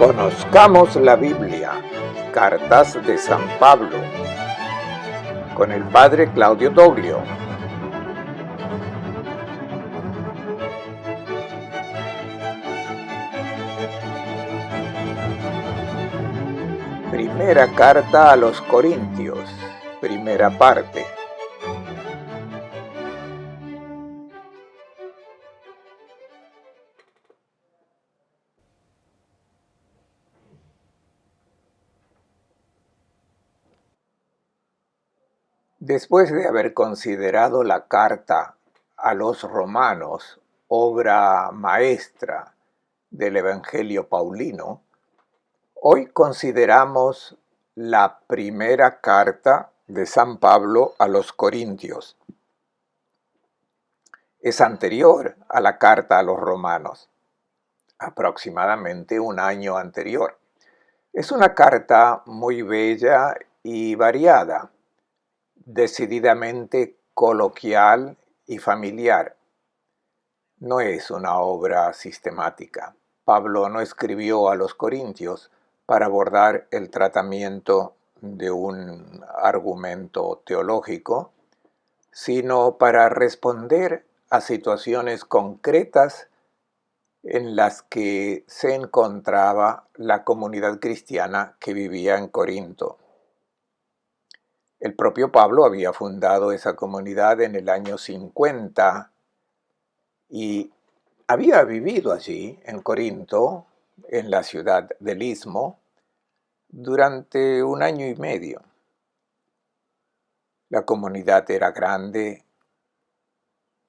Conozcamos la Biblia, Cartas de San Pablo, con el Padre Claudio Doglio. Primera carta a los Corintios, primera parte. Después de haber considerado la carta a los romanos, obra maestra del Evangelio Paulino, hoy consideramos la primera carta de San Pablo a los Corintios. Es anterior a la carta a los romanos, aproximadamente un año anterior. Es una carta muy bella y variada, decididamente coloquial y familiar. No es una obra sistemática. Pablo no escribió a los corintios para abordar el tratamiento de un argumento teológico, sino para responder a situaciones concretas en las que se encontraba la comunidad cristiana que vivía en Corinto. El propio Pablo había fundado esa comunidad en el año 50 y había vivido allí, en Corinto, en la ciudad del Istmo, durante un año y medio. La comunidad era grande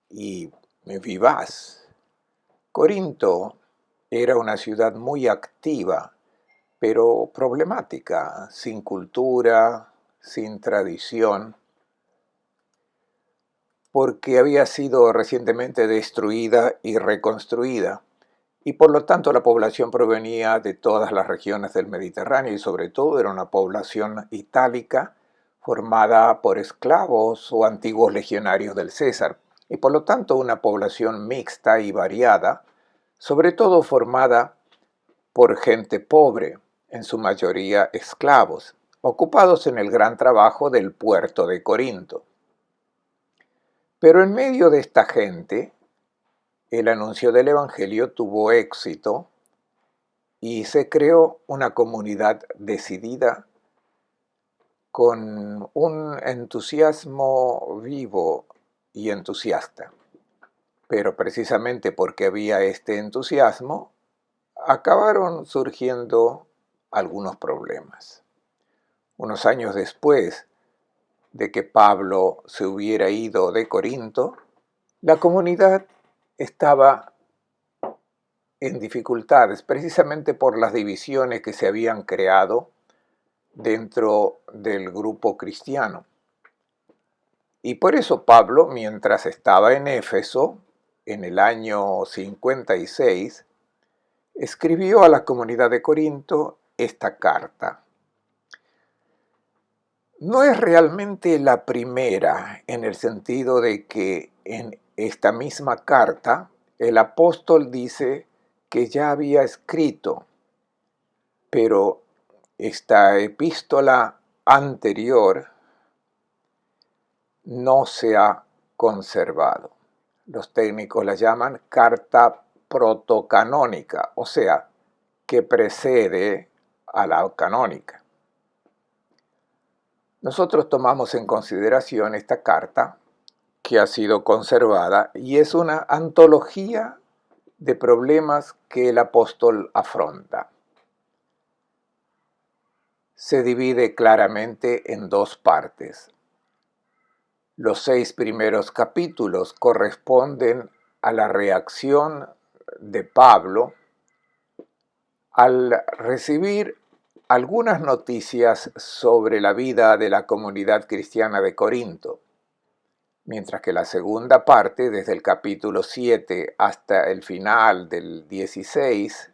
y vivaz. Corinto era una ciudad muy activa, pero problemática, sin cultura, sin tradición, porque había sido recientemente destruida y reconstruida, y por lo tanto la población provenía de todas las regiones del Mediterráneo y sobre todo era una población itálica formada por esclavos o antiguos legionarios del César, y por lo tanto una población mixta y variada, sobre todo formada por gente pobre, en su mayoría esclavos, ocupados en el gran trabajo del puerto de Corinto. Pero en medio de esta gente, el anuncio del Evangelio tuvo éxito y se creó una comunidad decidida con un entusiasmo vivo y entusiasta. Pero precisamente porque había este entusiasmo, acabaron surgiendo algunos problemas. Unos años después de que Pablo se hubiera ido de Corinto, la comunidad estaba en dificultades, precisamente por las divisiones que se habían creado dentro del grupo cristiano. Y por eso Pablo, mientras estaba en Éfeso, en el año 56, escribió a la comunidad de Corinto esta carta. No es realmente la primera, en el sentido de que en esta misma carta el apóstol dice que ya había escrito, pero esta epístola anterior no se ha conservado. Los técnicos la llaman carta protocanónica, o sea, que precede a la canónica. Nosotros tomamos en consideración esta carta que ha sido conservada y es una antología de problemas que el apóstol afronta. Se divide claramente en dos partes. Los 6 primeros capítulos corresponden a la reacción de Pablo al recibir algunas noticias sobre la vida de la comunidad cristiana de Corinto, mientras que la segunda parte, desde el capítulo 7 hasta el final del 16,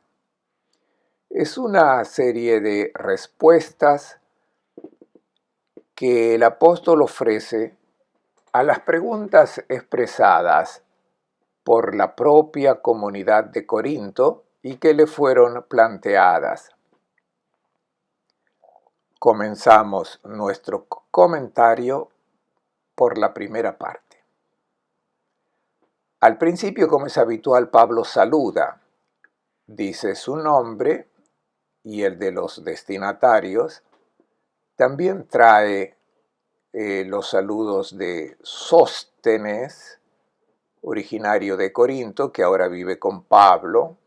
es una serie de respuestas que el apóstol ofrece a las preguntas expresadas por la propia comunidad de Corinto y que le fueron planteadas. Comenzamos nuestro comentario por la primera parte. Al principio, como es habitual, Pablo saluda, dice su nombre y el de los destinatarios. También trae los saludos de Sóstenes, originario de Corinto, que ahora vive con Pablo.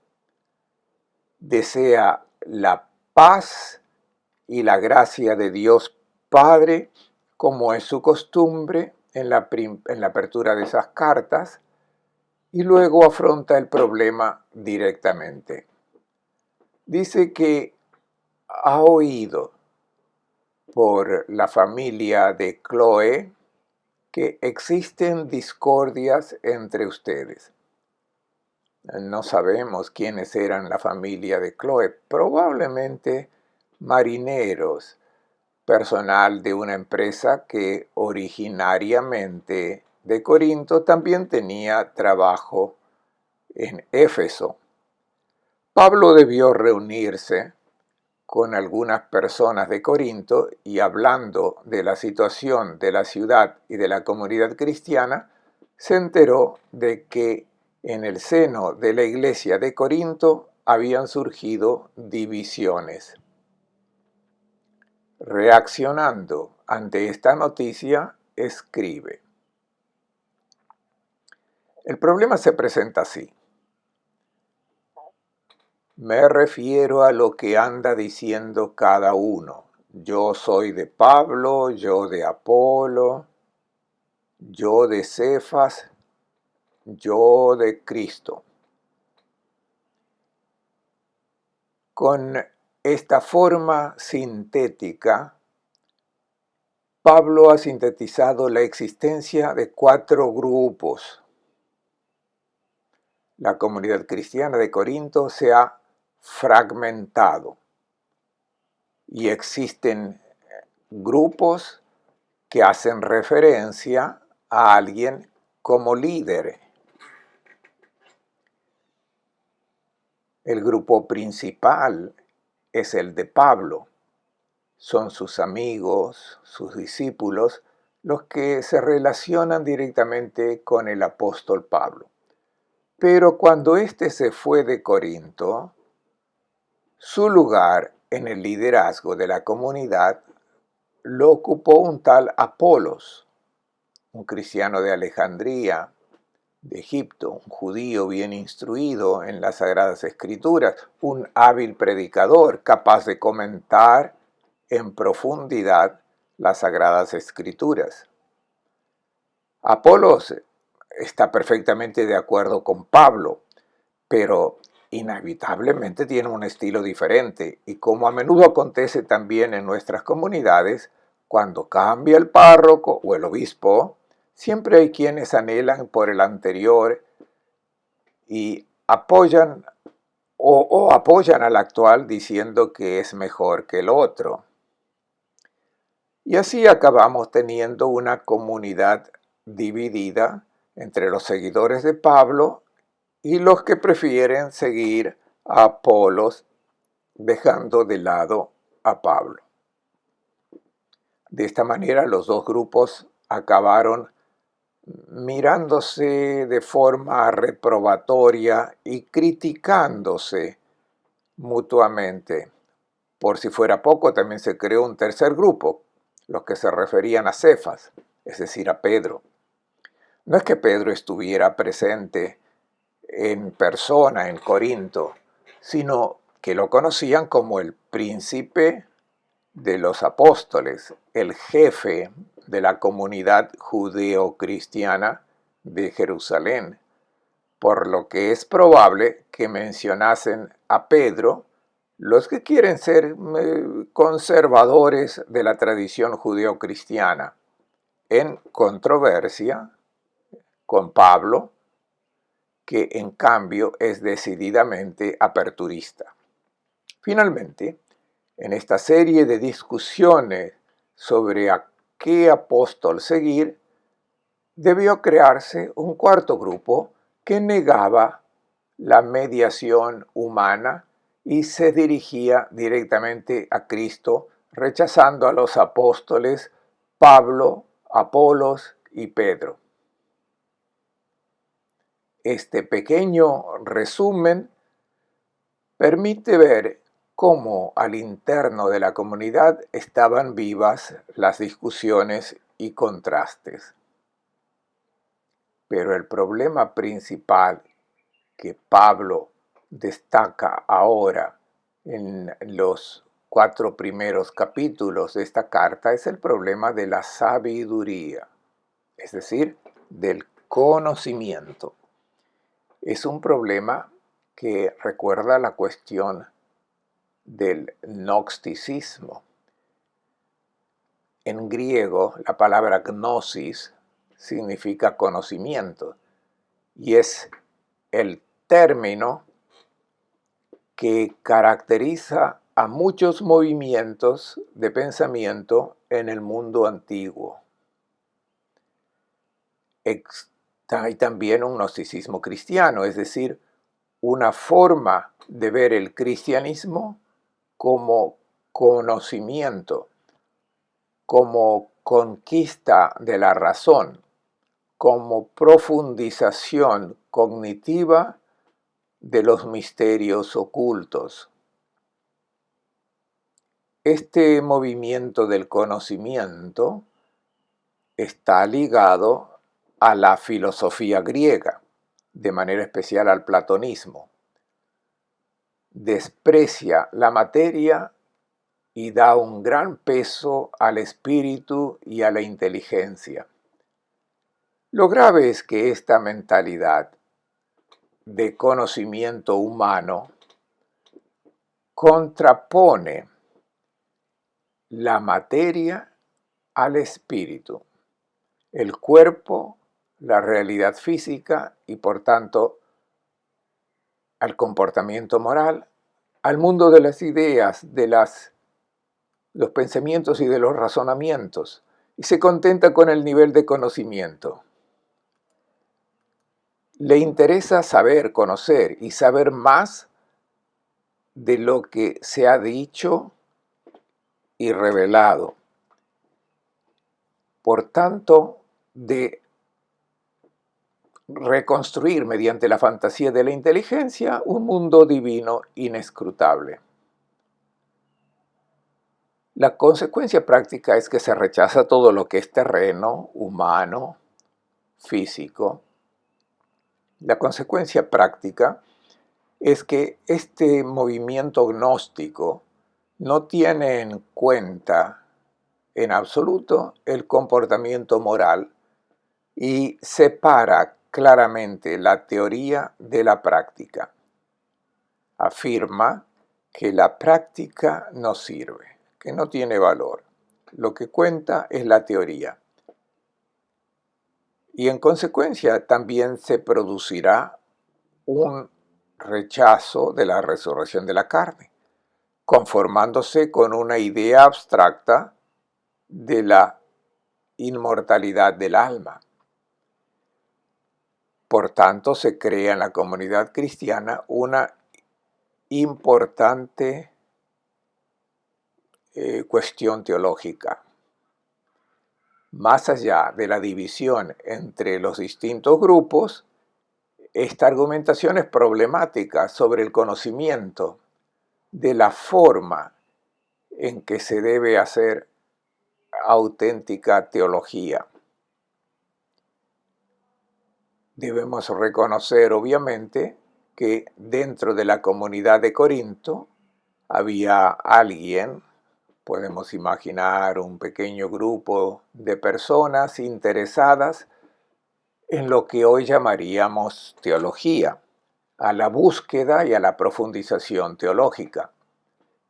Desea la paz y la gracia de Dios Padre, como es su costumbre en la apertura de esas cartas, y luego afronta el problema directamente. Dice que ha oído por la familia de Cloé que existen discordias entre ustedes. No sabemos quiénes eran la familia de Cloé, probablemente marineros, personal de una empresa que originariamente de Corinto también tenía trabajo en Éfeso. Pablo debió reunirse con algunas personas de Corinto y, hablando de la situación de la ciudad y de la comunidad cristiana, se enteró de que en el seno de la iglesia de Corinto habían surgido divisiones. Reaccionando ante esta noticia, escribe: el problema se presenta así. Me refiero a lo que anda diciendo cada uno. Yo soy de Pablo, yo de Apolo, yo de Cefas, yo de Cristo. Con esta forma sintética, Pablo ha sintetizado la existencia de 4 grupos. La comunidad cristiana de Corinto se ha fragmentado y existen grupos que hacen referencia a alguien como líder. El grupo principal es el de Pablo. Son sus amigos, sus discípulos, los que se relacionan directamente con el apóstol Pablo. Pero cuando éste se fue de Corinto, su lugar en el liderazgo de la comunidad lo ocupó un tal Apolos, un cristiano de Alejandría, de Egipto, un judío bien instruido en las Sagradas Escrituras, un hábil predicador capaz de comentar en profundidad las Sagradas Escrituras. Apolos está perfectamente de acuerdo con Pablo, pero inevitablemente tiene un estilo diferente, y como a menudo acontece también en nuestras comunidades, cuando cambia el párroco o el obispo, siempre hay quienes anhelan por el anterior y apoyan o apoyan al actual diciendo que es mejor que el otro. Y así acabamos teniendo una comunidad dividida entre los seguidores de Pablo y los que prefieren seguir a Apolos, dejando de lado a Pablo. De esta manera, los dos grupos acabaron mirándose de forma reprobatoria y criticándose mutuamente. Por si fuera poco, también se creó un tercer grupo, los que se referían a Cefas, es decir, a Pedro. No es que Pedro estuviera presente en persona en Corinto, sino que lo conocían como el príncipe de los apóstoles, el jefe de la comunidad judeo-cristiana de Jerusalén, por lo que es probable que mencionasen a Pedro los que quieren ser conservadores de la tradición judeo-cristiana, en controversia con Pablo, que en cambio es decididamente aperturista. Finalmente, en esta serie de discusiones sobre a qué apóstol seguir, debió crearse un cuarto grupo que negaba la mediación humana y se dirigía directamente a Cristo, rechazando a los apóstoles Pablo, Apolos y Pedro. Este pequeño resumen permite ver cómo al interno de la comunidad estaban vivas las discusiones y contrastes. Pero el problema principal que Pablo destaca ahora en los 4 primeros capítulos de esta carta es el problema de la sabiduría, es decir, del conocimiento. Es un problema que recuerda la cuestión del gnosticismo. En griego, la palabra gnosis significa conocimiento y es el término que caracteriza a muchos movimientos de pensamiento en el mundo antiguo. Hay también un gnosticismo cristiano, es decir, una forma de ver el cristianismo como conocimiento, como conquista de la razón, como profundización cognitiva de los misterios ocultos. Este movimiento del conocimiento está ligado a la filosofía griega, de manera especial al platonismo. Desprecia la materia y da un gran peso al espíritu y a la inteligencia. Lo grave es que esta mentalidad de conocimiento humano contrapone la materia al espíritu, el cuerpo, la realidad física y por tanto al comportamiento moral, al mundo de las ideas, de los pensamientos y de los razonamientos, y se contenta con el nivel de conocimiento. Le interesa saber, conocer y saber más de lo que se ha dicho y revelado. Por tanto, de reconstruir mediante la fantasía de la inteligencia un mundo divino inescrutable. La consecuencia práctica es que se rechaza todo lo que es terreno, humano, físico. La consecuencia práctica es que este movimiento gnóstico no tiene en cuenta en absoluto el comportamiento moral y separa claramente la teoría de la práctica. Afirma que la práctica no sirve, que no tiene valor. Lo que cuenta es la teoría. Y en consecuencia también se producirá un rechazo de la resurrección de la carne, conformándose con una idea abstracta de la inmortalidad del alma. Por tanto, se crea en la comunidad cristiana una importante cuestión teológica. Más allá de la división entre los distintos grupos, esta argumentación es problemática sobre el conocimiento de la forma en que se debe hacer auténtica teología. Debemos reconocer, obviamente, que dentro de la comunidad de Corinto había alguien, podemos imaginar un pequeño grupo de personas interesadas en lo que hoy llamaríamos teología, a la búsqueda y a la profundización teológica.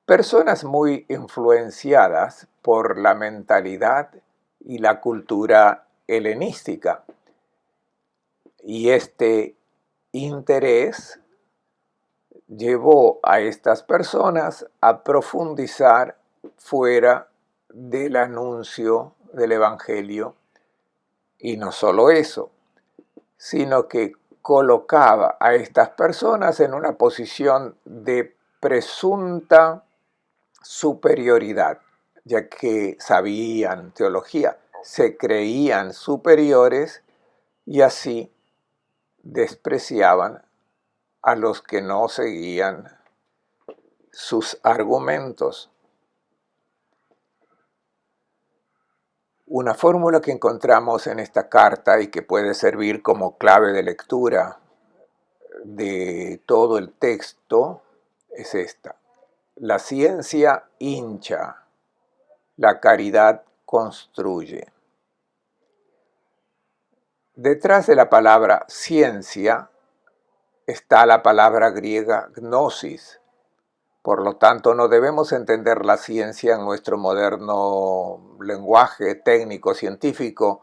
Personas muy influenciadas por la mentalidad y la cultura helenística. Y este interés llevó a estas personas a profundizar fuera del anuncio del Evangelio. Y no solo eso, sino que colocaba a estas personas en una posición de presunta superioridad, ya que sabían teología, se creían superiores y así despreciaban a los que no seguían sus argumentos. Una fórmula que encontramos en esta carta y que puede servir como clave de lectura de todo el texto es esta: la ciencia hincha, la caridad construye. Detrás de la palabra ciencia está la palabra griega gnosis. Por lo tanto, no debemos entender la ciencia en nuestro moderno lenguaje técnico científico,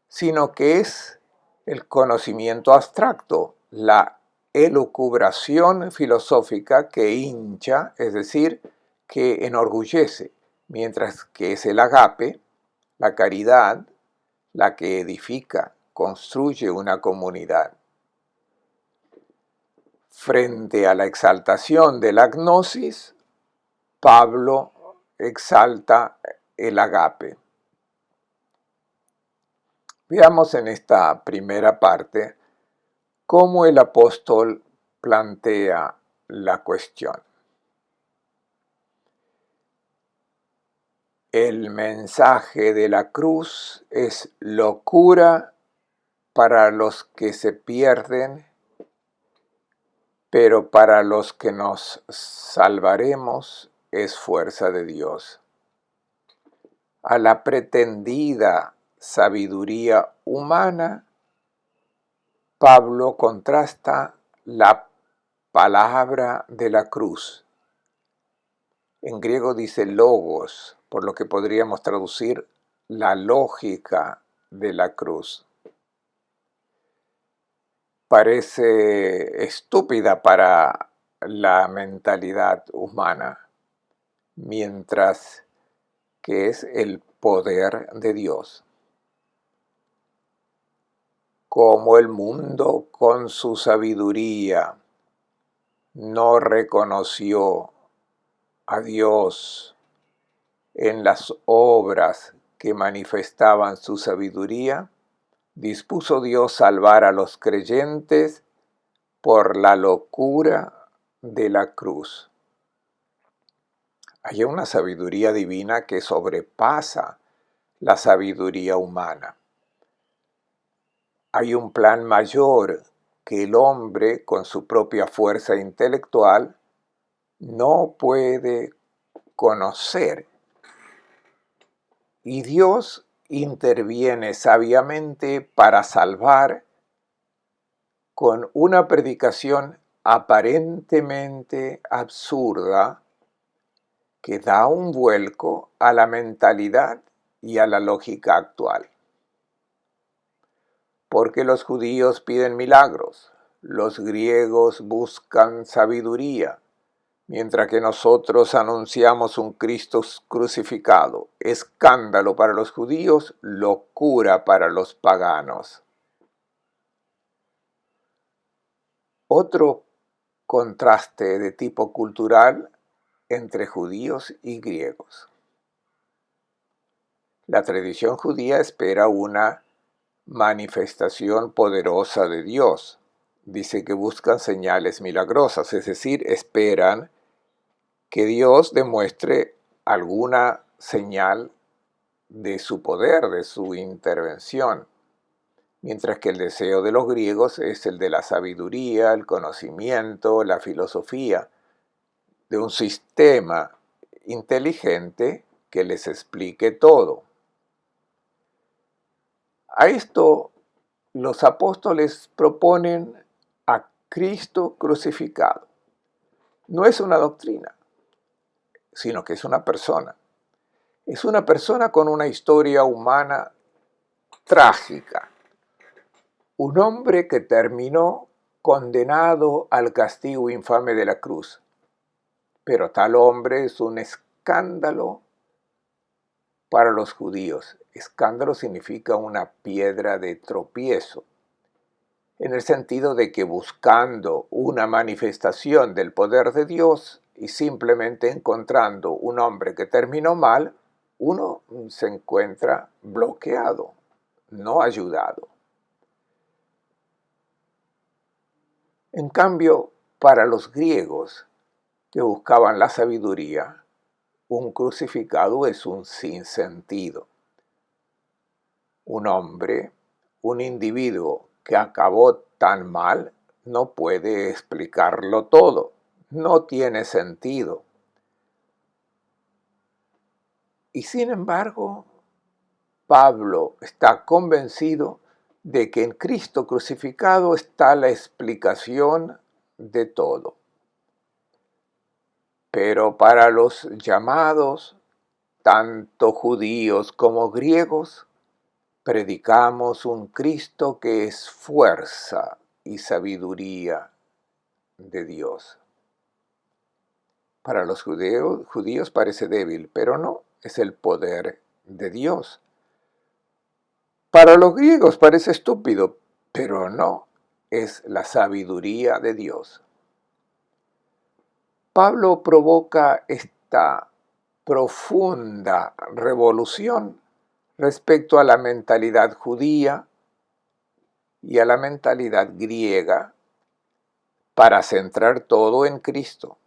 sino que es el conocimiento abstracto, la elucubración filosófica que hincha, es decir, que enorgullece, mientras que es el agape, la caridad, la que edifica, construye una comunidad. Frente a la exaltación de la gnosis, Pablo exalta el agape. Veamos en esta primera parte cómo el apóstol plantea la cuestión. El mensaje de la cruz es locura para los que se pierden, pero para los que nos salvaremos es fuerza de Dios. A la pretendida sabiduría humana, Pablo contrasta la palabra de la cruz. En griego dice logos, por lo que podríamos traducir la lógica de la cruz. Parece estúpida para la mentalidad humana, mientras que es el poder de Dios. Como el mundo con su sabiduría no reconoció a Dios en las obras que manifestaban su sabiduría, dispuso Dios salvar a los creyentes por la locura de la cruz. Hay una sabiduría divina que sobrepasa la sabiduría humana. Hay un plan mayor que el hombre, con su propia fuerza intelectual, no puede conocer. Y Dios interviene sabiamente para salvar con una predicación aparentemente absurda que da un vuelco a la mentalidad y a la lógica actual. Porque los judíos piden milagros, los griegos buscan sabiduría, mientras que nosotros anunciamos un Cristo crucificado, escándalo para los judíos, locura para los paganos. Otro contraste de tipo cultural entre judíos y griegos. La tradición judía espera una manifestación poderosa de Dios. Dice que buscan señales milagrosas, es decir, esperan que Dios demuestre alguna señal de su poder, de su intervención, mientras que el deseo de los griegos es el de la sabiduría, el conocimiento, la filosofía, de un sistema inteligente que les explique todo. A esto los apóstoles proponen a Cristo crucificado. No es una doctrina, sino que es una persona. Es una persona con una historia humana trágica. Un hombre que terminó condenado al castigo infame de la cruz. Pero tal hombre es un escándalo para los judíos. Escándalo significa una piedra de tropiezo. en el sentido de que buscando una manifestación del poder de Dios y simplemente encontrando un hombre que terminó mal, uno se encuentra bloqueado, no ayudado. En cambio, para los griegos que buscaban la sabiduría, un crucificado es un sinsentido. Un hombre, un individuo que acabó tan mal, no puede explicarlo todo, no tiene sentido. Y sin embargo, Pablo está convencido de que en Cristo crucificado está la explicación de todo. Pero para los llamados, tanto judíos como griegos, predicamos un Cristo que es fuerza y sabiduría de Dios. Para los judíos parece débil, pero no, es el poder de Dios. Para los griegos parece estúpido, pero no, es la sabiduría de Dios. Pablo provoca esta profunda revolución respecto a la mentalidad judía y a la mentalidad griega para centrar todo en Cristo,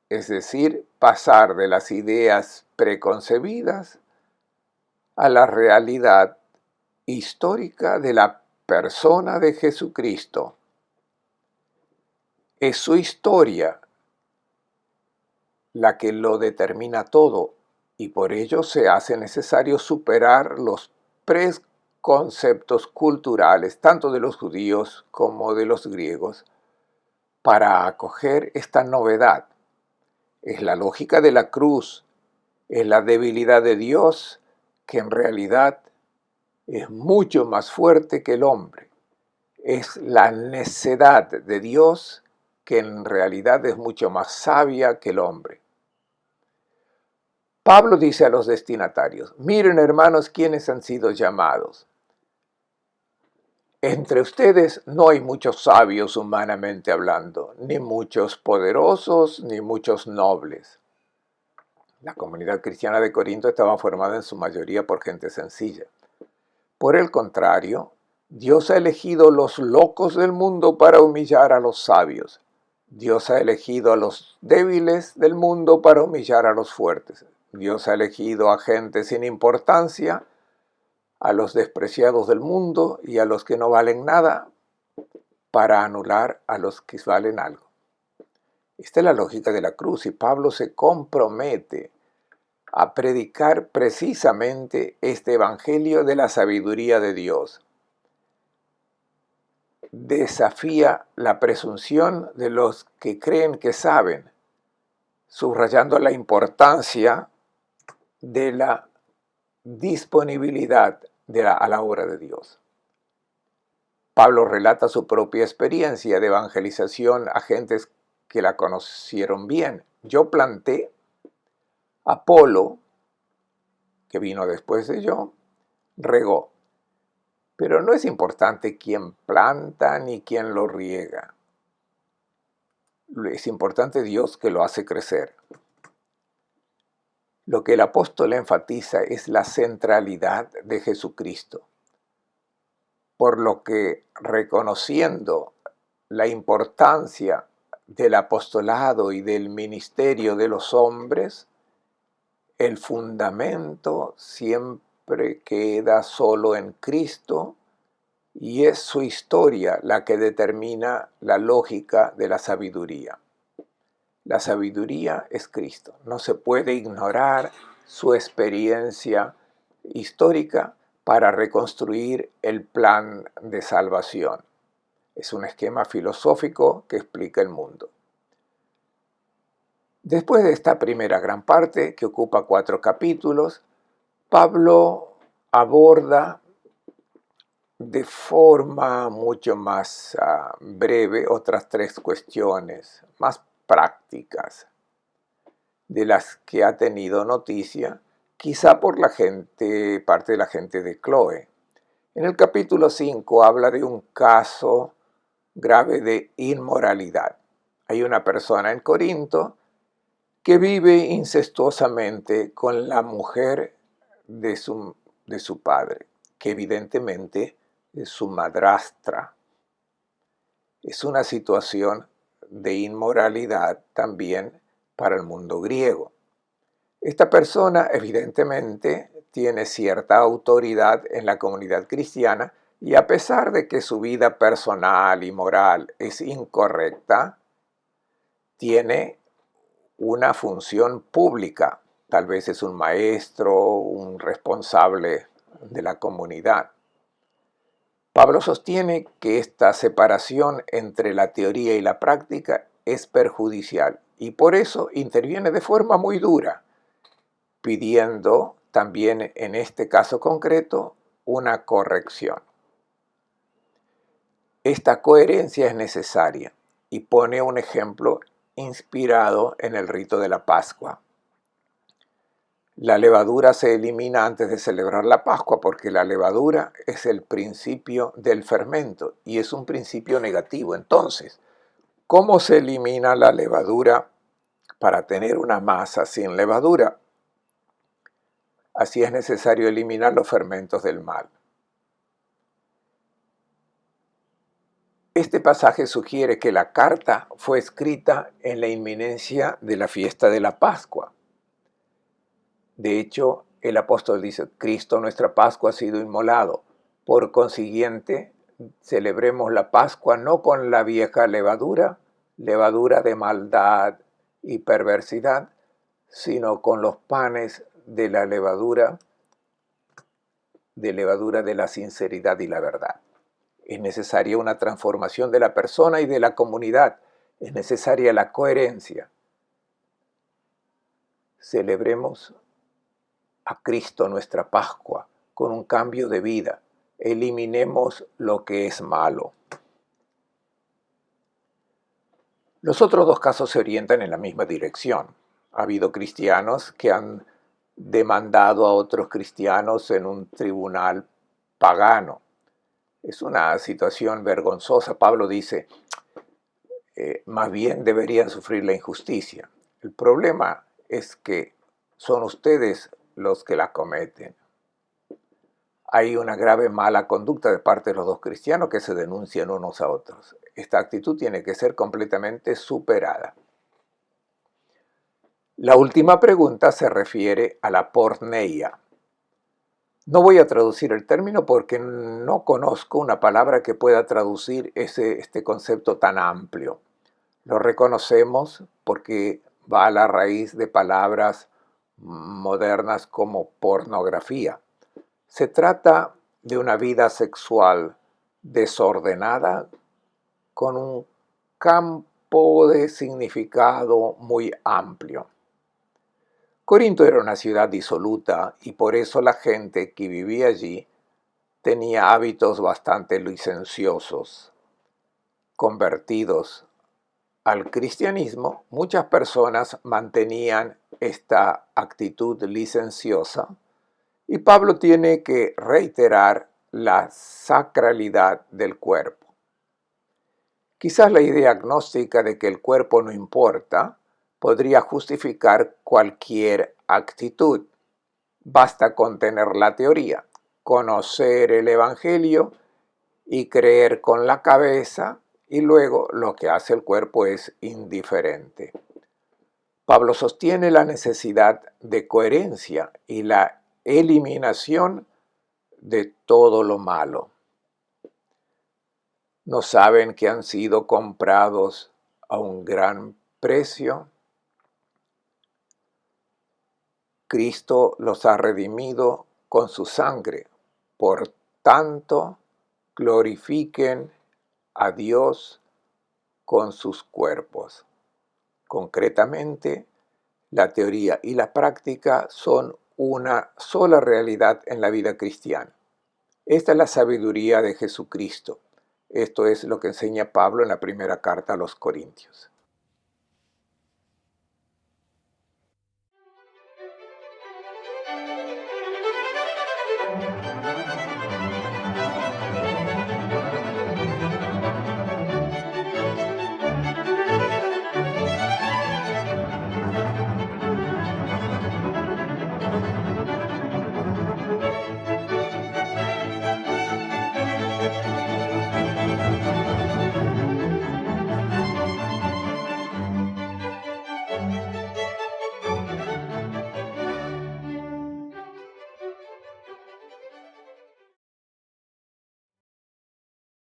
es decir, pasar de las ideas preconcebidas a la realidad histórica de la persona de Jesucristo. Es su historia la que lo determina todo y por ello se hace necesario superar los preconceptos culturales tanto de los judíos como de los griegos para acoger esta novedad. Es la lógica de la cruz, es la debilidad de Dios que en realidad es mucho más fuerte que el hombre. Es la necedad de Dios que en realidad es mucho más sabia que el hombre. Pablo dice a los destinatarios: miren, hermanos, quienes han sido llamados. Entre ustedes no hay muchos sabios humanamente hablando, ni muchos poderosos, ni muchos nobles. La comunidad cristiana de Corinto estaba formada en su mayoría por gente sencilla. Por el contrario, Dios ha elegido los locos del mundo para humillar a los sabios. Dios ha elegido a los débiles del mundo para humillar a los fuertes. Dios ha elegido a gente sin importancia, a los despreciados del mundo y a los que no valen nada, para anular a los que valen algo. Esta es la lógica de la cruz y Pablo se compromete a predicar precisamente este evangelio de la sabiduría de Dios. Desafía la presunción de los que creen que saben, subrayando la importancia de la disponibilidad a la obra de Dios. Pablo relata su propia experiencia de evangelización a gentes que la conocieron bien. Yo planté, Apolo, que vino después de yo, regó. Pero no es importante quién planta ni quién lo riega. Es importante Dios que lo hace crecer. Lo que el apóstol enfatiza es la centralidad de Jesucristo, por lo que reconociendo la importancia del apostolado y del ministerio de los hombres, el fundamento siempre queda solo en Cristo y es su historia la que determina la lógica de la sabiduría. La sabiduría es Cristo. No se puede ignorar su experiencia histórica para reconstruir el plan de salvación. Es un esquema filosófico que explica el mundo. Después de esta primera gran parte, que ocupa 4 capítulos, Pablo aborda de forma mucho más breve otras 3 cuestiones más prácticas de las que ha tenido noticia, quizá por parte de la gente de Chloe. En el capítulo 5 habla de un caso grave de inmoralidad. Hay una persona en Corinto que vive incestuosamente con la mujer de su padre, que evidentemente es su madrastra. Es una situación de inmoralidad también para el mundo griego. Esta persona evidentemente tiene cierta autoridad en la comunidad cristiana y a pesar de que su vida personal y moral es incorrecta, tiene una función pública. Tal vez es un maestro, un responsable de la comunidad. Pablo sostiene que esta separación entre la teoría y la práctica es perjudicial y por eso interviene de forma muy dura, pidiendo también en este caso concreto una corrección. Esta coherencia es necesaria y pone un ejemplo inspirado en el rito de la Pascua. La levadura se elimina antes de celebrar la Pascua porque la levadura es el principio del fermento y es un principio negativo. Entonces, ¿cómo se elimina la levadura para tener una masa sin levadura? Así es necesario eliminar los fermentos del mal. Este pasaje sugiere que la carta fue escrita en la inminencia de la fiesta de la Pascua. De hecho, el apóstol dice, Cristo nuestra Pascua ha sido inmolado. Por consiguiente, celebremos la Pascua no con la vieja levadura, levadura de maldad y perversidad, sino con los panes de la levadura de la sinceridad y la verdad. Es necesaria una transformación de la persona y de la comunidad. Es necesaria la coherencia. Celebremos a Cristo nuestra Pascua con un cambio de vida. Eliminemos lo que es malo. Los otros dos casos se orientan en la misma dirección. Ha habido cristianos que han demandado a otros cristianos en un tribunal pagano. Es una situación vergonzosa. Pablo dice, más bien deberían sufrir la injusticia. El problema es que son ustedes los que la cometen. Hay una grave mala conducta de parte de los dos cristianos que se denuncian unos a otros. Esta actitud tiene que ser completamente superada. La última pregunta se refiere a la porneia. No voy a traducir el término porque no conozco una palabra que pueda traducir este concepto tan amplio. Lo reconocemos porque va a la raíz de palabras modernas como pornografía. Se trata de una vida sexual desordenada con un campo de significado muy amplio. Corinto era una ciudad disoluta y por eso la gente que vivía allí tenía hábitos bastante licenciosos. Convertidos al cristianismo, muchas personas mantenían esta actitud licenciosa y Pablo tiene que reiterar la sacralidad del cuerpo. Quizás la idea agnóstica de que el cuerpo no importa podría justificar cualquier actitud. Basta con tener la teoría, conocer el Evangelio y creer con la cabeza, y luego lo que hace el cuerpo es indiferente. Pablo sostiene la necesidad de coherencia y la eliminación de todo lo malo. ¿No saben que han sido comprados a un gran precio? Cristo los ha redimido con su sangre. Por tanto, glorifiquen a Dios con sus cuerpos. Concretamente, la teoría y la práctica son una sola realidad en la vida cristiana. Esta es la sabiduría de Jesucristo. Esto es lo que enseña Pablo en la primera carta a los Corintios.